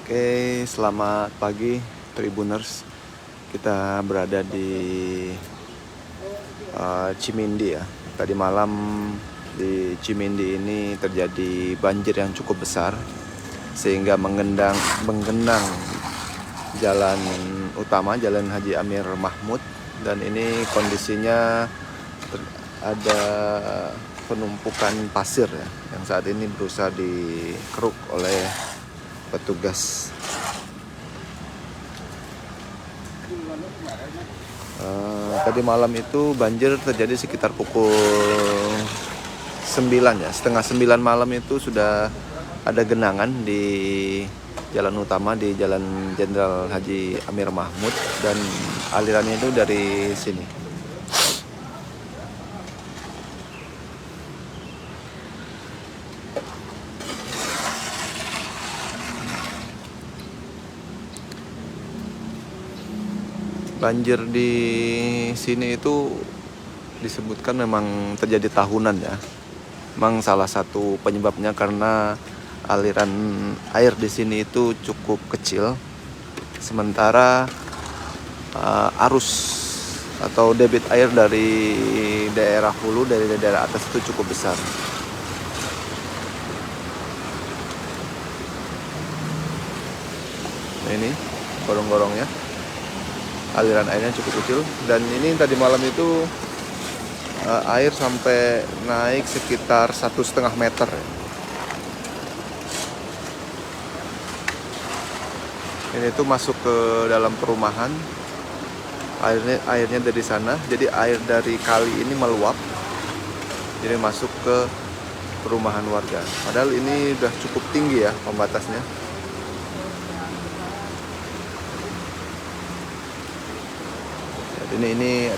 Oke, selamat pagi Tribuners. Kita berada di Cimindi ya. Tadi malam di Cimindi ini terjadi banjir yang cukup besar sehingga menggenang jalan utama, Jalan Haji Amir Mahmud, dan ini kondisinya ada penumpukan pasir ya, yang saat ini berusaha dikeruk oleh petugas. Tadi malam itu banjir terjadi sekitar pukul 9 ya, setengah 9 malam itu sudah ada genangan di jalan utama, di Jalan Jenderal Haji Amir Mahmud, dan alirannya itu dari sini. Banjir di sini itu disebutkan memang terjadi tahunan ya. Memang salah satu penyebabnya karena aliran air di sini itu cukup kecil, sementara arus atau debit air dari daerah hulu, dari daerah atas itu cukup besar. Nah, ini gorong-gorongnya, aliran airnya cukup kecil, dan ini tadi malam itu air sampai naik sekitar 1,5 meter ya. Ini tuh masuk ke dalam perumahan, airnya dari sana, jadi air dari kali ini meluap, jadi masuk ke perumahan warga. Padahal ini udah cukup tinggi ya pembatasnya. Ini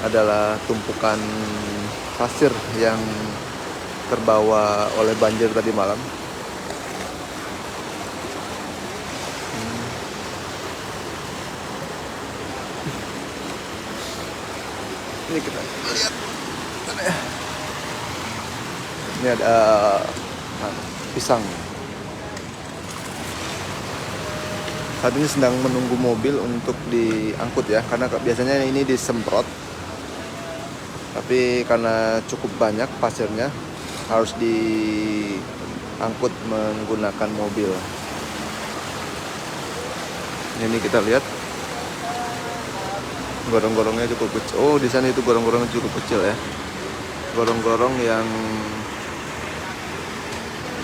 adalah tumpukan pasir yang terbawa oleh banjir tadi malam. Ini kita lihat, ini ada pisang. Saat ini sedang menunggu mobil untuk diangkut ya, karena biasanya ini disemprot, tapi karena cukup banyak pasirnya harus diangkut menggunakan mobil. Ini kita lihat gorong-gorongnya cukup kecil. Oh, di sana itu gorong-gorongnya cukup kecil ya, gorong-gorong yang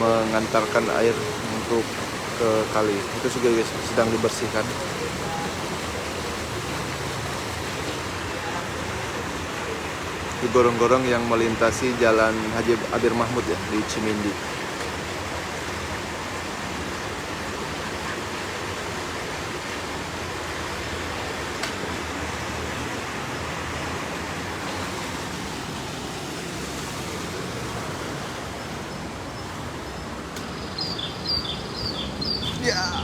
mengantarkan air untuk ke kali itu juga sedang dibersihkan. Di gorong-gorong yang melintasi Jalan Haji Amir Mahmud ya, di Cimindi. Ya.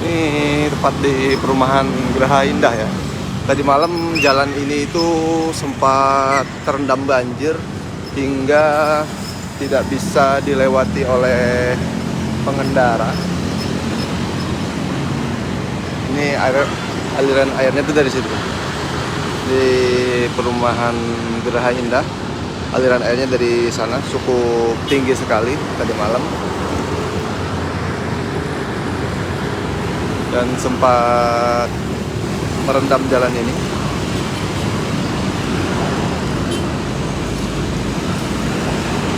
Ini tepat di perumahan Geraha Indah ya. Tadi malam jalan ini itu sempat terendam banjir hingga tidak bisa dilewati oleh pengendara. Ini aliran airnya itu dari situ, di perumahan Geraha Indah. Aliran airnya dari sana cukup tinggi sekali tadi malam, dan sempat merendam jalan ini.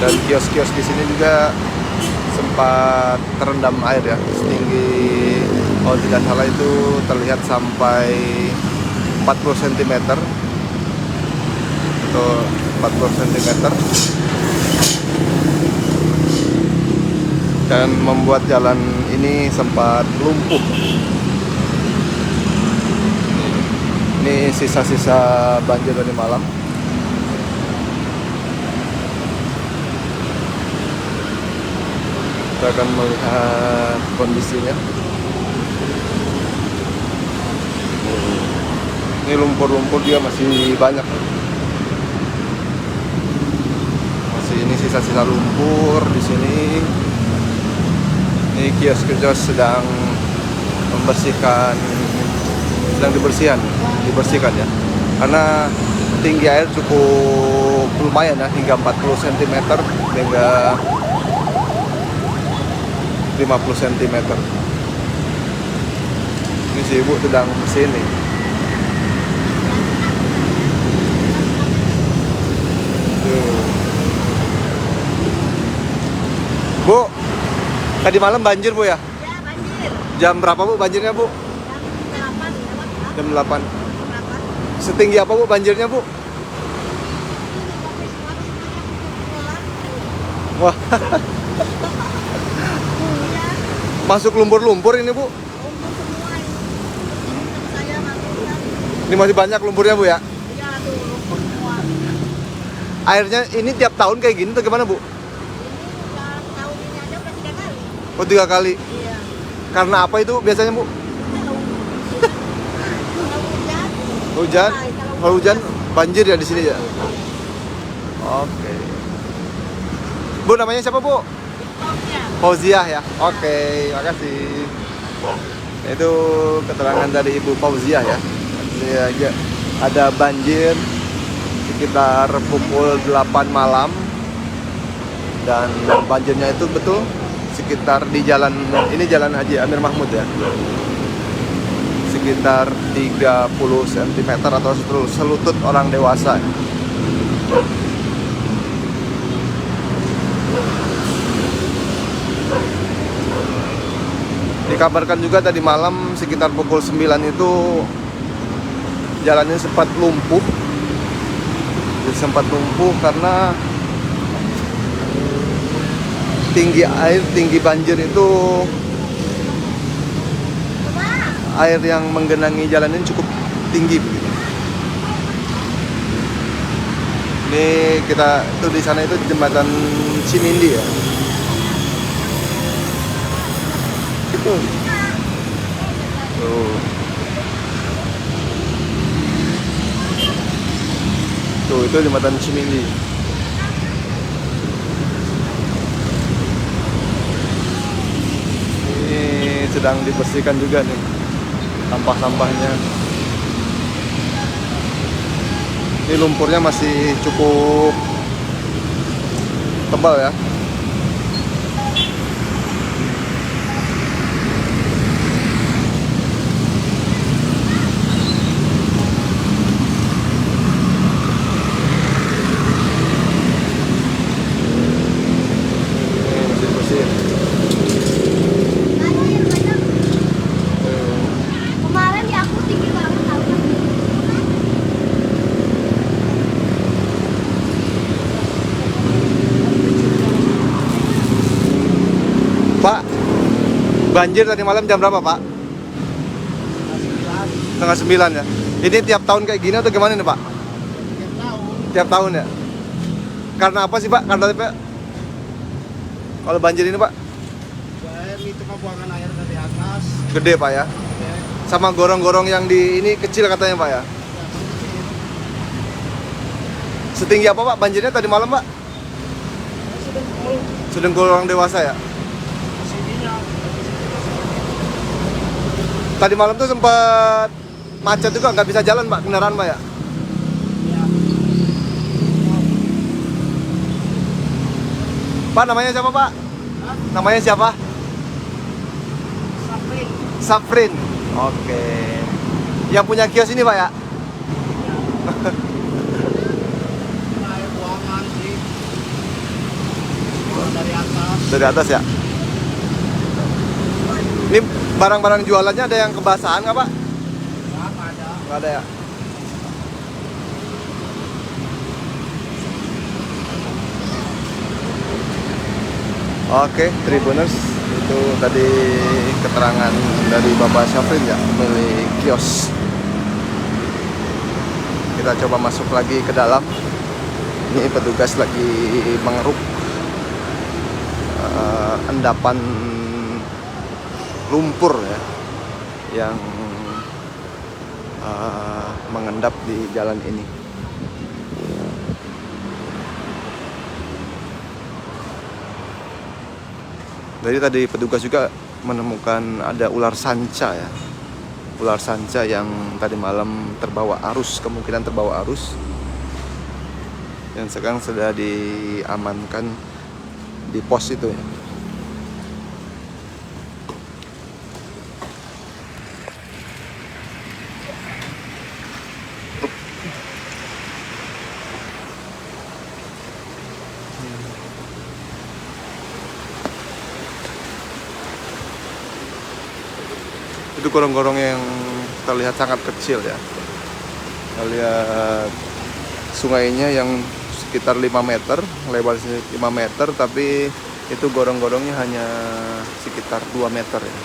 Dan kios-kios di sini juga sempat terendam air ya, setinggi, kalau tidak salah itu terlihat sampai 40 cm atau 40 cm, dan membuat jalan ini sempat lumpuh. Ini sisa-sisa banjir dari malam. Kita akan melihat kondisinya. Ini lumpur-lumpur dia masih banyak. Masih ini sisa-sisa lumpur di sini. Ini kios-kios sedang membersihkan, sedang dibersihkan ya. Karena tinggi air cukup lumayan ya, hingga 40 cm hingga 50 cm. Ini si ibu sedang kesini. Bu, tadi malam banjir Bu ya? Ya, banjir. Jam berapa Bu banjirnya Bu? Jam 8 lewat. Jam 8. Setinggi apa Bu banjirnya Bu? Wah. Masuk lumpur-lumpur ini Bu? Lumpur semua ini. Saya masuk kan. Ini masih banyak lumpurnya Bu ya? Iya tuh lumpur semua. Airnya ini tiap tahun kayak gini atau gimana Bu? Ini udah tahun ini aja udah 3 kali. Oh 3 kali. Iya. Karena apa itu biasanya Bu? Kalau hujan. Hujan? Nah, Kalau hujan banjir ya di sini ya? Oke. Bu namanya siapa Bu? TikToknya. Fauziah ya? Oke, makasih. Itu keterangan dari Ibu Fauziah ya. Dia ada banjir sekitar pukul 8 malam. Dan banjirnya itu betul sekitar di jalan, ini Jalan Haji Amir Mahmud ya. Sekitar 30 cm atau selutut orang dewasa. Dikabarkan juga tadi malam sekitar pukul 9 itu jalannya sempat lumpuh. Sempat lumpuh karena tinggi air, tinggi banjir itu, air yang menggenangi jalan ini cukup tinggi begitu. Ini kita itu di sana itu jembatan Cimindi ya. Itu. Tuh. Tuh itu jembatan Cimindi. Ini sedang dibersihkan juga nih sampah-sampahnya. Ini lumpurnya masih cukup tebal ya. Ini masih bersih. Kemarin di aku tinggi banget tahu. Pak, banjir tadi malam jam berapa Pak? Setengah 9 ya. Ini tiap tahun kayak gini atau gimana nih Pak? Tiap tahun ya. Karena apa sih Pak? Karena apa? Kalau banjir ini Pak? Air itu mah buangan air dari atas. Gede Pak ya. Sama gorong-gorong yang di ini kecil katanya Pak ya. Setinggi apa Pak banjirnya tadi malam Pak? Sedengkul orang dewasa ya. Tadi malam tuh sempat macet juga, nggak bisa jalan Pak, kendaraan Pak ya. Pak namanya siapa Pak? Namanya siapa? Saprin. Saprin. Oke. Yang punya kios ini Pak ya? Air buangan sih. Buangan dari atas. Dari atas ya. Ini barang-barang jualannya ada yang kebasahan nggak Pak? Ya, nggak ada. Nggak ada ya. Oke, Tribuners, itu tadi keterangan dari Bapak Syafrin ya, pemilik kios. Kita coba masuk lagi ke dalam. Ini petugas lagi mengeruk endapan lumpur ya yang mengendap di jalan ini. Jadi tadi petugas juga menemukan ada ular sanca ya. Ular sanca yang tadi malam terbawa arus, kemungkinan terbawa arus. Yang sekarang sudah diamankan di pos itu ya. Itu gorong-gorong yang terlihat sangat kecil ya. Kita lihat sungainya yang sekitar 5 meter, lebar 5 meter, tapi itu gorong-gorongnya hanya sekitar 2 meter ya.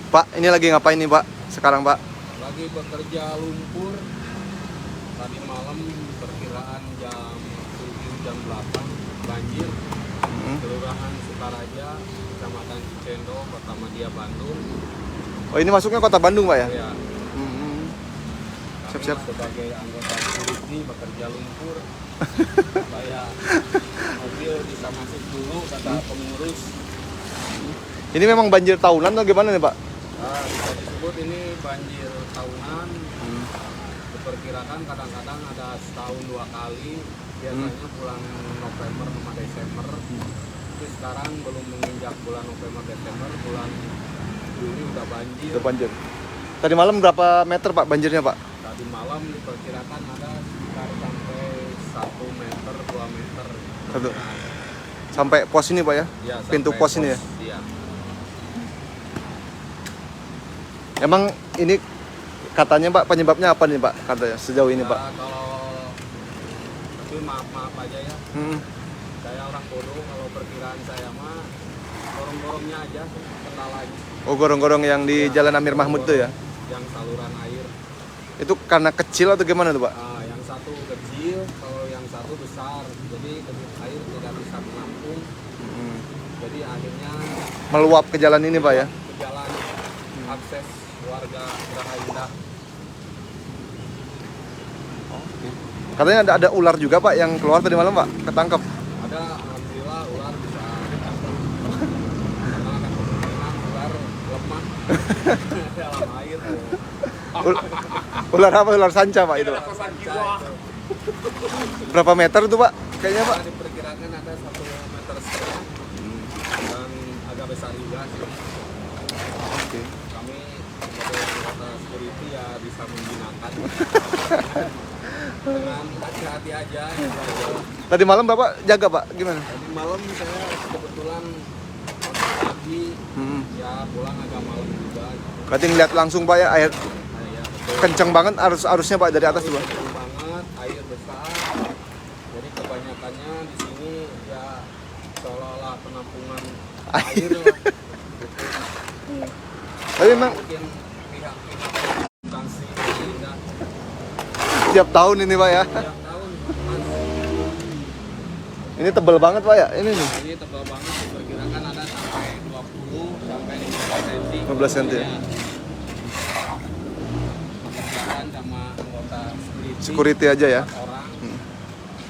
Pak, ini lagi ngapain nih Pak sekarang Pak? Lagi bekerja lumpur. Tadi malam perkiraan jam 7 jam 8 banjir. Kelurahan Sukaraja, Kecamatan Cicendo, Kota Madia, Bandung. Oh ini masuknya kota Bandung Pak ya? Ya, Siap-siap. kami sebagai anggota security bekerja lumpur supaya mobil bisa masuk dulu kata pengurus. Ini memang banjir tahunan atau gimana nih Pak? Bisa disebut ini banjir tahunan. Diperkirakan kadang-kadang ada setahun 2 kali, biasanya bulan November sama Desember. Tapi sekarang belum menginjak bulan November Desember, bulan Juli udah banjir. Udah banjir. Tadi malam berapa meter Pak banjirnya Pak? Tadi malam diperkirakan ada sekitar sampai 1 meter 2 meter. Satu. Sampai pos ini Pak ya? Ya, Pintu sampai pos ini ya? Iya. Emang ini katanya Pak penyebabnya apa nih Pak? Katanya sejauh ini Ya, Pak? tapi maaf aja ya. Saya orang bodoh, kalau perkiraan saya mah gorong-gorongnya aja kendalanya. Oh gorong-gorong yang di Ya, Jalan Amir Mahmud tuh ya? Yang saluran air. Itu karena kecil atau gimana tuh Pak? Yang satu kecil, kalau yang satu besar. Jadi debit air tidak bisa menampung. Jadi akhirnya Meluap ke jalan ini Pak ya? ke jalan akses warga Geraha Indah. Katanya ada ular juga Pak yang keluar tadi malam Pak? Ketangkep? Ada, alhamdulillah ular bisa ditangkap. Karena kan kemungkinan ular lemah dalam air. Ular apa? Ular sanca Pak itu? Berapa meter itu Pak? Kayaknya Pak? Diperkirakan ada 1,5 meter dan agak besar juga sih. Oke. Kami sebagai anggota security ya bisa menjinakkan dengan hati-hati aja. Tadi malam Bapak jaga Pak? Gimana? Tadi malam saya kebetulan pagi ya pulang agak malam juga. Berarti ngeliat langsung Pak ya air Ya, betul. kencang banget arusnya Pak dari atas tuh Pak? Kencang banget, air besar. Jadi kebanyakannya di sini ya seolah-olah penampungan air lah. Tapi memang Mungkin pihak-pihak instansi Indah tiap tahun ini Pak ya? tiap tahun Ini tebel banget Pak ya? Ini nih. ini tebal banget, diperkirakan ada sampai 20 sampai 15 cm. 15 cm. Ya. Pekerjaan sama anggota Security aja ya? 4 orang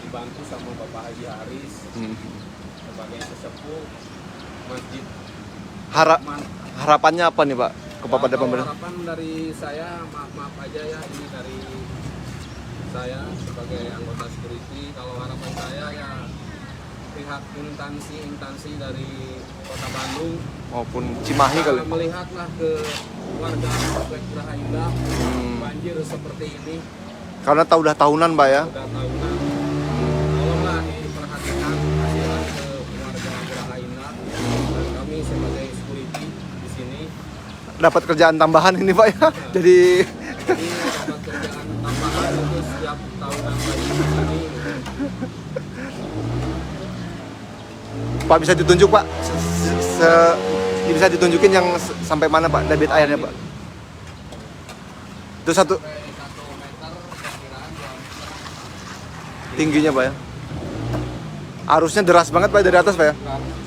dibantu sama Bapak Haji Haris sebagai sesepuh masjid. Harapannya apa nih Pak kepada Kalau pemerintah? harapan dari saya, maaf aja ya, ini dari saya sebagai anggota security. Kalau harapan saya ya pihak instansi dari Kota Bandung Maupun Cimahi kali? melihatlah ke warga Komplek Geraha Indah banjir seperti ini. Karena udah tahunan Pak ya? Udah tahunan, tolonglah diperhatikan kasihan ke warga Geraha Indah dan kami sebagai security di sini. Dapat kerjaan tambahan ini Pak ya? Jadi Jadi dapat kerjaan tambahan itu setiap tahunan banjir di sini. Pak bisa ditunjuk Pak, bisa ditunjukin yang sampai mana Pak debit airnya Pak? Itu satu Sampai 1 meter, perkiraan 2 meter. tingginya Pak ya. Arusnya deras banget Pak dari atas Pak ya.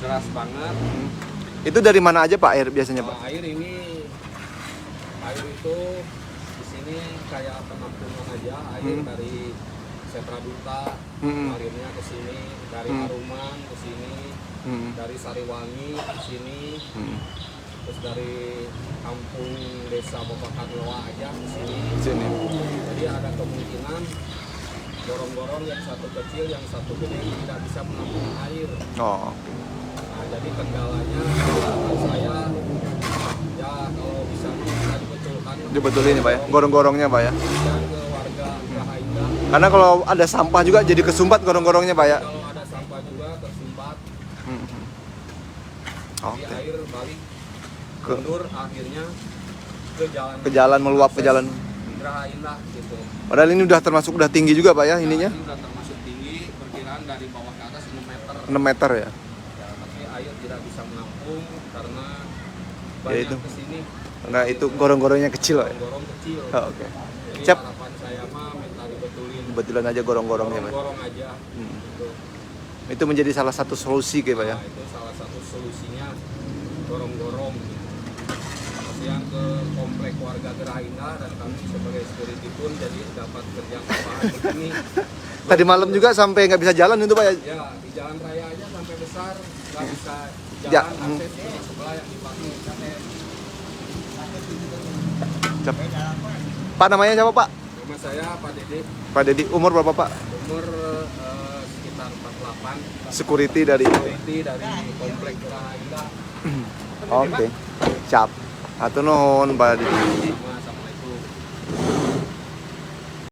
Deras banget. Itu dari mana aja Pak air biasanya Pak? Air itu di sini kayak penampungan aja, air dari Sentra Duta, alirnya ke sini, dari Haruman ke sini, dari Sariwangi ke sini, terus dari kampung desa Babakan Loa aja ke sini. Sini. Jadi ada kemungkinan gorong-gorong yang satu kecil, yang satu gede tidak bisa menampung air. Oh. Nah, jadi kendalanya harapan saya ya kalau bisa dibetulkan Dibetulin ya Pak ya. Gorong-gorongnya Pak ya. dan ke warga Geraha Indah. Karena kalau ada sampah juga jadi kesumpat gorong-gorongnya Pak ya. Kalau ada sampah juga tersumpat, Oke. jadi air balik Ke- mundur akhirnya Ke jalan meluap ke jalan. Geraha Indah gitu. Padahal ini udah tinggi juga Pak ya ininya. Ini udah termasuk tinggi, perkiraan dari bawah ke atas 6 meter. 6 meter ya. Ya, tapi air tidak bisa menampung karena Ya banyak itu. kesini Enggak itu gorong-gorongnya kecil Pak ya. gorong kecil. Oh, oke. Jadi Siap. harapan saya mah minta dibetulin. Kebetulan aja gorong-gorongnya Pak. Gorong aja. Hmm. Gitu. Itu menjadi salah satu solusi kayak Pak ya. Nah, itu salah satu solusinya gorong-gorong. Yang ke komplek warga Geraha Indah dan kami sebagai security pun jadi dapat kerja tambahan di sini. Tadi malam juga sampai nggak bisa jalan itu Pak ya. Ya di jalan raya aja sampai besar nggak bisa Ya, jalan akses ke sebelah yang dipakai. Siap. Pak namanya siapa Pak? Nama saya Pak Dede, Pak Dedi. Umur berapa Pak? umur sekitar 48. Security dari. Security dari komplek Geraha Indah. Oke. Siap. Atau nuhun Pak Dedi. Sama